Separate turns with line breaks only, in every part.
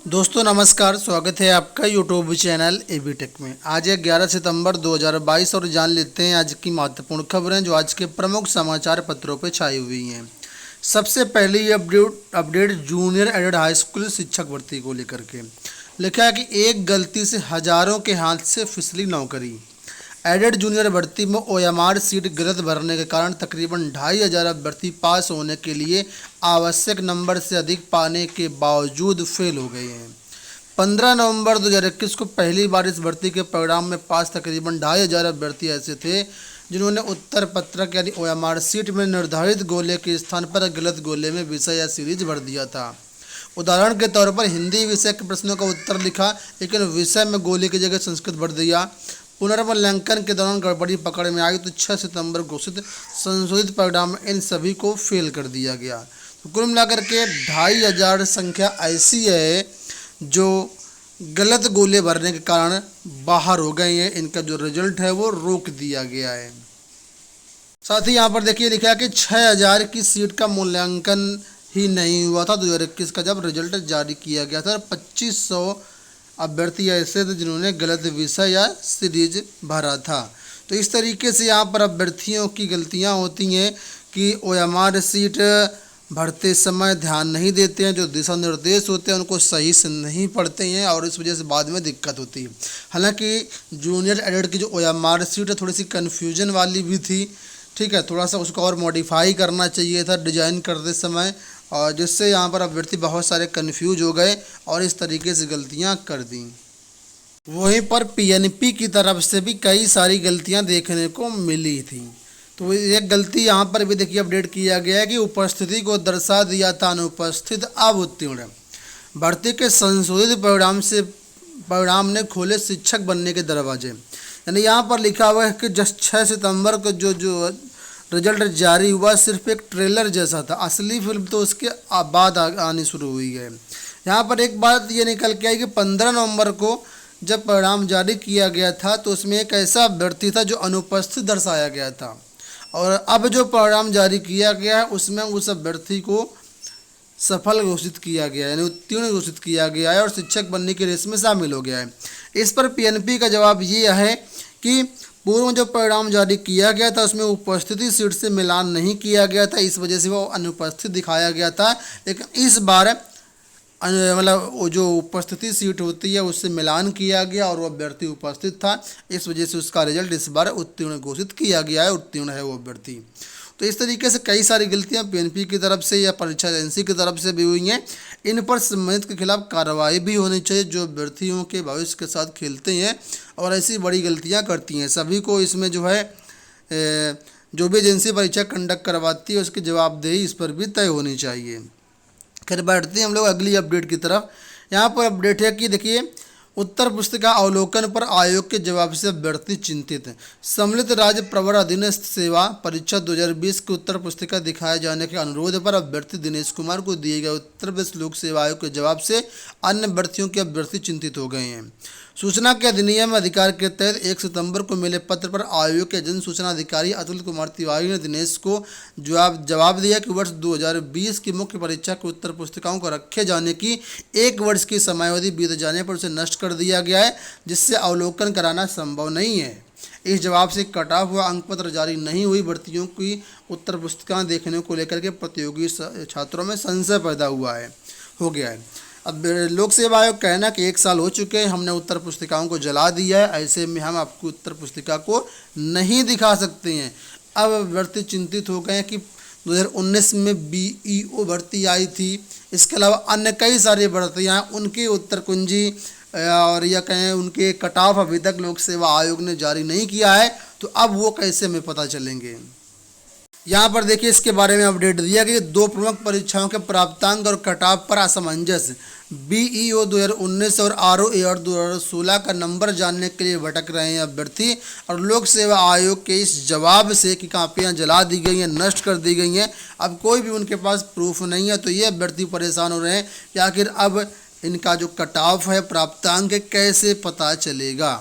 दोस्तों नमस्कार, स्वागत है आपका यूट्यूब चैनल एबी टेक में। आज है 11 सितंबर 2022 और जान लेते हैं आज की महत्वपूर्ण खबरें जो आज के प्रमुख समाचार पत्रों पर छाई हुई हैं। सबसे पहले ये update junior added high school शिक्षक भर्ती को लेकर के लिखा है कि एक गलती से हजारों के हाथ से फिसली नौकरी। एडेड जूनियर भर्ती में ओएमआर सीट गलत भरने के कारण तकरीबन 2,500 अभ्यर्थी पास होने के लिए आवश्यक नंबर से अधिक पाने के बावजूद फेल हो गए हैं। 15 नवंबर 2021 को पहली बार इस भर्ती के प्रोग्राम में पास तकरीबन 2,500 अभ्यर्थी ऐसे थे जिन्होंने उत्तर पत्रक यानी ओएमआर सीट में निर्धारित गोले के स्थान पर गलत गोले में विषय या सीरीज भर दिया था। उदाहरण के तौर पर हिंदी विषय के प्रश्नों का उत्तर लिखा लेकिन विषय में गोले की जगह संस्कृत भर दिया। पुनर्मूल्यांकन के दौरान गड़बड़ी पकड़ में आई तो 6 सितंबर घोषित संशोधित परिणाम में इन सभी को फेल कर दिया गया। तो कुल मिलाकर के 2,500 संख्या ऐसी है जो गलत गोले भरने के कारण बाहर हो गए हैं। इनका जो रिजल्ट है वो रोक दिया गया है। साथ ही यहाँ पर देखिए लिखा है कि 6,000 की सीट का मूल्यांकन ही नहीं हुआ था 2021 का जब रिजल्ट जारी किया गया था। 2,500 अभ्यर्थी ऐसे थे जिन्होंने गलत विषय या सीरीज भरा था। तो इस तरीके से यहाँ पर अभ्यर्थियों की गलतियाँ होती हैं कि ओएमआर सीट भरते समय ध्यान नहीं देते हैं, जो दिशा निर्देश होते हैं उनको सही से नहीं पढ़ते हैं और इस वजह से बाद में दिक्कत होती है। हालांकि जूनियर एडेड की जो ओएमआर सीट है थोड़ी सी कन्फ्यूजन वाली भी थी, ठीक है, थोड़ा सा उसको और मॉडिफाई करना चाहिए था डिजाइन करते समय, और जिससे यहाँ पर अभ्यर्थी बहुत सारे कन्फ्यूज हो गए और इस तरीके से गलतियाँ कर दी। वहीं पर पीएनपी की तरफ से भी कई सारी गलतियाँ देखने को मिली थी। तो एक गलती यहाँ पर भी देखिए अपडेट किया गया है कि उपस्थिति को दर्शा दिया था अनुपस्थित अब उत्तीर्ण। भर्ती के संशोधित परिणाम ने खोले शिक्षक बनने के दरवाजे। यानी यहाँ पर लिखा हुआ है कि जस्ट 6 सितंबर को जो रिजल्ट जारी हुआ सिर्फ एक ट्रेलर जैसा था, असली फिल्म तो उसके बाद आनी शुरू हुई है। यहाँ पर एक बात ये निकल के आई कि 15 नवंबर को जब परिणाम जारी किया गया था तो उसमें एक ऐसा अभ्यर्थी था जो अनुपस्थित दर्शाया गया था, और अब जो परिणाम जारी किया गया है उसमें उस अभ्यर्थी को सफल घोषित किया गया, यानी उत्तीर्ण घोषित किया गया है और शिक्षक बनने की रेस में शामिल हो गया है। इस पर पीएनपी का जवाब ये है कि पूर्व में जो परिणाम जारी किया गया था उसमें उपस्थिति सीट से मिलान नहीं किया गया था, इस वजह से वो अनुपस्थित दिखाया गया था। लेकिन इस बार मतलब वो जो उपस्थिति सीट होती है उससे मिलान किया गया और वो अभ्यर्थी उपस्थित था, इस वजह से उसका रिजल्ट इस बार उत्तीर्ण घोषित किया गया है, उत्तीर्ण है वो अभ्यर्थी। तो इस तरीके से कई सारी गलतियां पीएनपी की तरफ से या परीक्षा एजेंसी की तरफ से भी हुई हैं। इन पर संबंधित के खिलाफ कार्रवाई भी होनी चाहिए जो अभ्यर्थियों के भविष्य के साथ खेलते हैं और ऐसी बड़ी गलतियां करती हैं। सभी को इसमें जो है जो भी एजेंसी परीक्षा कंडक्ट करवाती है उसकी जवाबदेही इस पर भी तय होनी चाहिए। खैर बढ़ते हैं हम लोग अगली अपडेट की तरफ। यहाँ पर अपडेट है कि देखिए उत्तर पुस्तिका अवलोकन पर आयोग के जवाब से अभ्यर्थी चिंतित हैं। सम्मिलित राज्य प्रवर अधीनस्थ सेवा परीक्षा 2020 की उत्तर पुस्तिका दिखाए जाने के अनुरोध पर अभ्यर्थी दिनेश कुमार को दिए गए उत्तर प्रदेश लोक सेवा आयोग के जवाब से अन्य अभ्यर्थियों के अभ्यर्थी चिंतित हो गए हैं। सूचना के अधिनियम अधिकार के तहत 1 सितंबर को मिले पत्र पर आयोग के जन सूचना अधिकारी अतुल कुमार तिवारी ने दिनेश को जवाब दिया कि वर्ष 2020 की मुख्य परीक्षा की उत्तर पुस्तिकाओं को रखे जाने की 1 वर्ष की समयावधि बीत जाने पर उसे नष्ट कर दिया गया है, जिससे अवलोकन कराना संभव नहीं है। इस जवाब से कटा हुआ अंकपत्र जारी नहीं हुई भर्तियों की उत्तर पुस्तिकाएं देखने को लेकर के प्रतियोगी छात्रों में संशय पैदा हो गया है। अब लोक सेवा आयोग कहना कि 1 साल हो चुके हैं, हमने उत्तर पुस्तिकाओं को जला दिया है, ऐसे में हम आपको उत्तर पुस्तिका को नहीं दिखा सकते हैं। अब अभ्यर्थी चिंतित हो गए हैं कि 2019 में बीईओ भर्ती आई थी, इसके अलावा अन्य कई सारी भर्तियाँ उनकी उत्तर कुंजी और या कहें उनके कट ऑफ अभी तक लोक सेवा आयोग ने जारी नहीं किया है, तो अब वो कैसे हमें पता चलेंगे। यहाँ पर देखिए इसके बारे में अपडेट दिया कि 2 प्रमुख परीक्षाओं के प्राप्तांक और कट ऑफ पर असमंजस। बीईओ 2019 और आरओए 2016 का नंबर जानने के लिए भटक रहे हैं अभ्यर्थी, और लोक सेवा आयोग के इस जवाब से कि कापियाँ जला दी गई हैं, नष्ट कर दी गई हैं, अब कोई भी उनके पास प्रूफ नहीं है, तो ये अभ्यर्थी परेशान हो रहे हैं कि आखिर अब इनका जो कट ऑफ है प्राप्तांक कैसे पता चलेगा।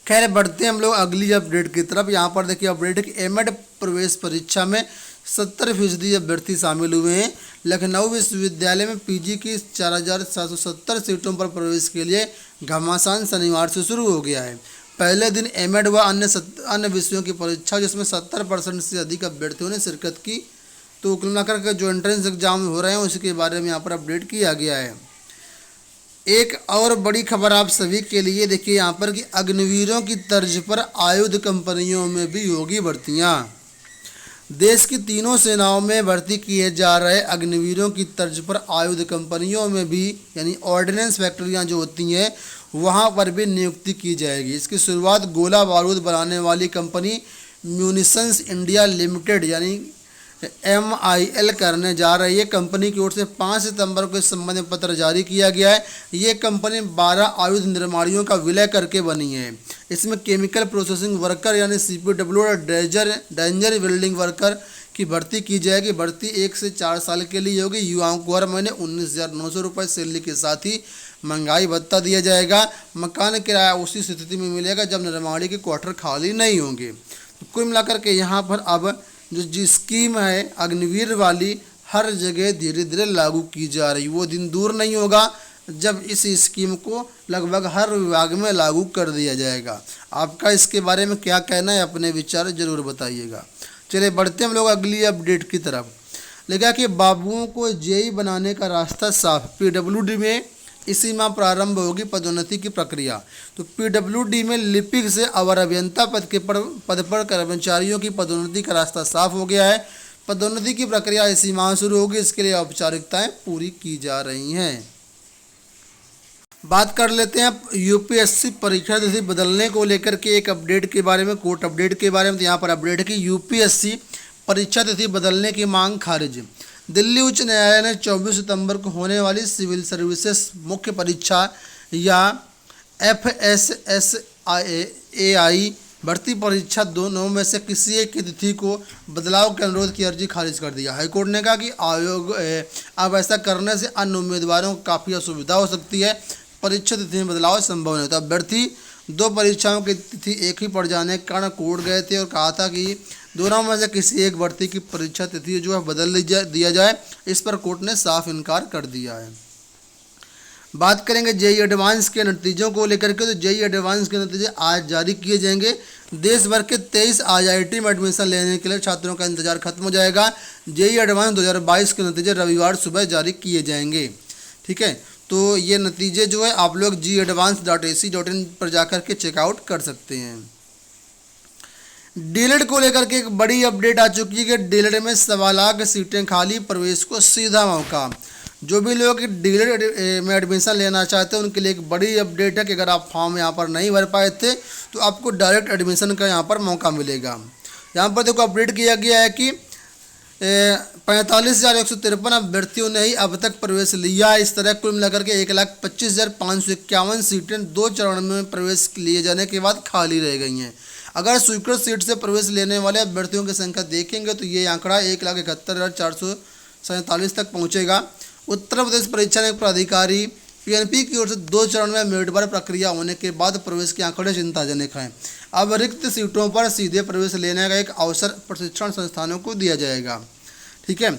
खैर बढ़ते हैं हम लोग अगली अपडेट की तरफ। यहाँ पर देखिए अपडेट है कि एमएड प्रवेश परीक्षा में 70% अभ्यर्थी शामिल हुए हैं। लखनऊ विश्वविद्यालय में पीजी की 4770 सीटों पर प्रवेश के लिए घमासान शनिवार से शुरू हो गया है। पहले दिन एमएड व अन्य विषयों की परीक्षा जिसमें 70% से अधिक अभ्यर्थियों ने शिरकत की। तो कुल मिलाकर के जो एंट्रेंस एग्जाम हो रहे हैं उसके बारे में यहाँ पर अपडेट किया गया है। एक और बड़ी खबर आप सभी के लिए देखिए यहाँ पर कि अग्निवीरों की तर्ज पर आयुध कंपनियों में भी होगी भर्तियाँ। देश की तीनों सेनाओं में भर्ती किए जा रहे अग्निवीरों की तर्ज पर आयुध कंपनियों में भी यानी ऑर्डिनेंस फैक्ट्रियाँ जो होती हैं वहाँ पर भी नियुक्ति की जाएगी। इसकी शुरुआत गोला बारूद बनाने वाली कंपनी म्यूनिशंस इंडिया लिमिटेड यानी MIL करने जा रही है। कंपनी की ओर से 5 सितंबर को इस संबंध में पत्र जारी किया गया है। ये कंपनी 12 आयुध निर्माणियों का विलय करके बनी है। इसमें केमिकल प्रोसेसिंग वर्कर यानी CPW और डेंजर वेल्डिंग वर्कर की भर्ती की जाएगी। भर्ती 1 से 4 साल के लिए होगी। युवाओं को हर महीने 19,900 रुपये सैलरी के साथ ही महंगाई भत्ता दिया जाएगा। मकान किराया उसी स्थिति में मिलेगा जब निर्माणी के क्वार्टर खाली नहीं होंगे। तो कुल मिलाकर के यहाँ पर अब जो स्कीम है अग्निवीर वाली हर जगह धीरे धीरे लागू की जा रही। वो दिन दूर नहीं होगा जब इस स्कीम को लगभग हर विभाग में लागू कर दिया जाएगा। आपका इसके बारे में क्या कहना है, अपने विचार जरूर बताइएगा। चलिए बढ़ते हम लोग अगली अपडेट की तरफ। लिखा कि बाबुओं को जेई बनाने का रास्ता साफ। PWD में इसी माह प्रारंभ होगी पदोन्नति की प्रक्रिया। तो PWD में लिपिक से अवर अभियंता पद पर कर्मचारियों की पदोन्नति का रास्ता साफ हो गया है। पदोन्नति की प्रक्रिया इसी माह शुरू होगी। इसके लिए औपचारिकताएं पूरी की जा रही हैं। बात कर लेते हैं UPSC परीक्षा तिथि बदलने को लेकर के एक अपडेट के बारे में, कोर्ट अपडेट के बारे में। तो यहाँ पर अपडेट है कि UPSC परीक्षा तिथि बदलने की मांग खारिज। दिल्ली उच्च न्यायालय ने 24 सितंबर को होने वाली सिविल सर्विसेज मुख्य परीक्षा या FSSAI भर्ती परीक्षा दोनों में से किसी एक की तिथि को बदलाव के अनुरोध की अर्जी खारिज कर दिया। हाईकोर्ट ने कहा कि आयोग अब ऐसा करने से अन्य उम्मीदवारों को काफ़ी असुविधा हो सकती है। परीक्षा तिथि में बदलाव संभव नहीं होता। अभ्यर्थी 2 परीक्षाओं की तिथि एक ही पड़ जाने के कारण कोर्ट गए थे और कहा था कि दोनों में से किसी एक भर्ती की परीक्षा तिथि जो है बदल दिया जाए। इस पर कोर्ट ने साफ इनकार कर दिया है। बात करेंगे जेई एडवांस के नतीजों को लेकर के। तो जेई एडवांस के नतीजे आज जारी किए जाएंगे। देश भर के 23 IIT में एडमिशन लेने के लिए छात्रों का इंतजार खत्म हो जाएगा। जेई एडवांस 2022 के नतीजे रविवार सुबह जारी किए जाएंगे। ठीक है, तो ये नतीजे जो है आप लोग GAdvance.ac.in पर जाकर के चेकआउट कर सकते हैं। डीएलएड को लेकर के एक बड़ी अपडेट आ चुकी है कि डीएलएड में 1.25 लाख सीटें खाली, प्रवेश को सीधा मौका। जो भी लोग डीएलएड में एडमिशन लेना चाहते हैं उनके लिए एक बड़ी अपडेट है कि अगर आप फॉर्म यहाँ पर नहीं भर पाए थे तो आपको डायरेक्ट एडमिशन का यहाँ पर मौका मिलेगा। यहाँ पर देखो अपडेट किया गया है कि 45,153 अभ्यर्थियों ने ही अब तक प्रवेश लिया। इस तरह कुल मिलाकर के 1,25,551 सीटें 2 चरण में प्रवेश लिए जाने के बाद खाली रह गई हैं। अगर स्वीकृत सीट से प्रवेश लेने वाले अभ्यर्थियों की संख्या देखेंगे तो ये आंकड़ा 1,71,447 तक पहुंचेगा। उत्तर प्रदेश परीक्षा नीति प्राधिकारी PNP की ओर से 2 चरण में मेरिटवार प्रक्रिया होने के बाद प्रवेश के आंकड़े चिंताजनक हैं। अब रिक्त सीटों पर सीधे प्रवेश लेने का एक अवसर प्रशिक्षण संस्थानों को दिया जाएगा। ठीक है,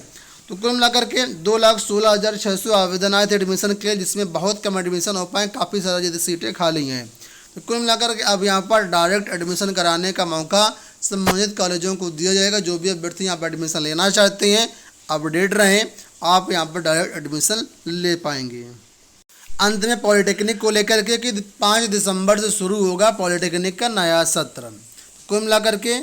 तो कुल मिलाकर के 2,16,600 आवेदन आए थे एडमिशन के लिए, जिसमें बहुत कम एडमिशन हो पाए, काफ़ी सारी सीटें खाली हैं। तो कुल मिलाकर के अब यहाँ पर डायरेक्ट एडमिशन कराने का मौका संबंधित कॉलेजों को दिया जाएगा। जो भी अभ्यर्थी यहाँ पर एडमिशन लेना चाहते हैं अपडेट रहें, आप यहाँ पर डायरेक्ट एडमिशन ले पाएंगे। अंत में पॉलिटेक्निक को लेकर के कि 5 दिसंबर से शुरू होगा पॉलिटेक्निक का नया सत्र। कुल मिलाकर के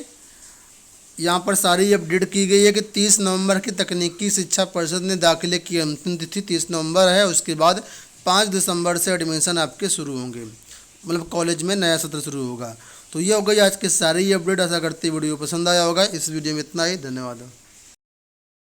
यहाँ पर सारी अपडेट की गई है कि 30 नवंबर की तकनीकी शिक्षा परिषद ने दाखिले की अंतिम तिथि 30 नवंबर है। उसके बाद 5 दिसंबर से एडमिशन आपके शुरू होंगे, मतलब कॉलेज में नया सत्र शुरू होगा। तो ये हो गई आज की सारी अपडेट। आशा करती वीडियो पसंद आया होगा। इस वीडियो में इतना ही, धन्यवाद।